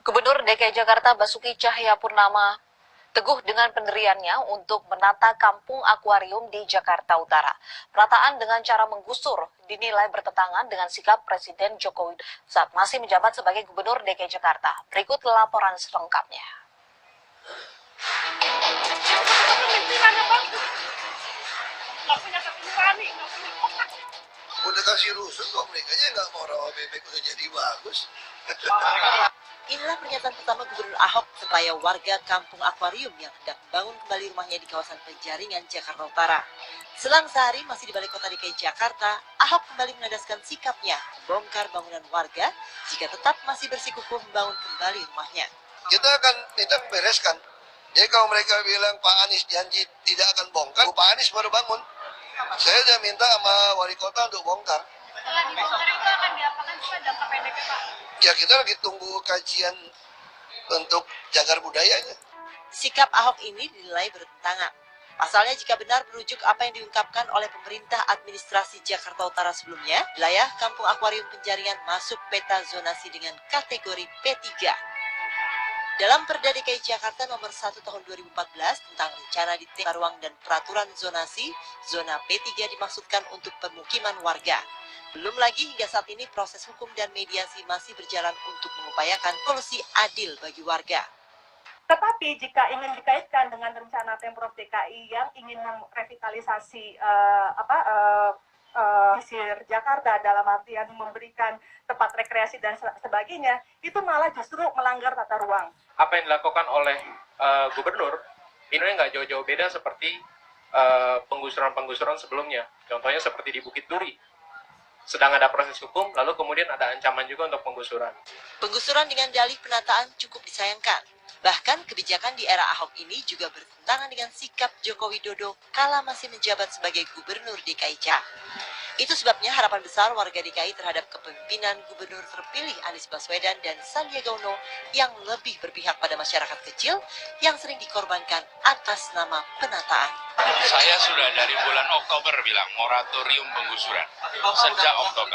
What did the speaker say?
Gubernur DKI Jakarta Basuki Cahayapurnama teguh dengan pendiriannya untuk menata kampung akuarium di Jakarta Utara. Penataan dengan cara menggusur dinilai bertentangan dengan sikap Presiden Jokowi saat masih menjabat sebagai Gubernur DKI Jakarta. Berikut laporan selengkapnya. Udah kasih rusun kok, mereka aja nggak mau rawa bebek udah jadi bagus. Inilah pernyataan pertama Gubernur Ahok supaya warga kampung akuarium yang hendak membangun kembali rumahnya di kawasan Penjaringan, Jakarta Utara. Selang sehari masih di balik kota DKI Jakarta, Ahok kembali menadaskan sikapnya membongkar bangunan warga jika tetap masih bersikukuh membangun kembali rumahnya. Kita akan bereskan. Jadi kalau mereka bilang Pak Anies janji tidak akan bongkar, Pak Anies baru bangun. Saya sudah minta sama wali kota untuk bongkar. Setelah dibongkar itu akan diapakan juga jangka pendeknya, Pak? Ya kita lagi tunggu kajian untuk jagar budayanya. Sikap Ahok ini dinilai bertentangan. Pasalnya jika benar merujuk apa yang diungkapkan oleh pemerintah administrasi Jakarta Utara sebelumnya, wilayah kampung akuarium Penjaringan masuk peta zonasi dengan kategori P3. Dalam Perda DKI Jakarta nomor 1 tahun 2014 tentang rencana tata ruang dan peraturan zonasi, zona P3 dimaksudkan untuk permukiman warga. Belum lagi hingga saat ini proses hukum dan mediasi masih berjalan untuk mengupayakan solusi adil bagi warga. Tetapi jika ingin dikaitkan dengan rencana Pemprov DKI yang ingin merevitalisasi pesisir Jakarta dalam artian memberikan tempat rekreasi dan sebagainya, itu malah justru melanggar tata ruang. Apa yang dilakukan oleh gubernur ini nggak jauh-jauh beda seperti penggusuran-penggusuran sebelumnya. Contohnya seperti di Bukit Duri. Sedang ada proses hukum, lalu kemudian ada ancaman juga untuk penggusuran. Penggusuran dengan dalih penataan cukup disayangkan. Bahkan kebijakan di era Ahok ini juga bertentangan dengan sikap Joko Widodo kala masih menjabat sebagai Gubernur DKI Jakarta. Itu sebabnya harapan besar warga DKI terhadap kepemimpinan Gubernur terpilih Anies Baswedan dan Sandiaga Uno yang lebih berpihak pada masyarakat kecil yang sering dikorbankan atas nama penataan. Saya sudah dari bulan Oktober bilang moratorium penggusuran. Sejak Oktober.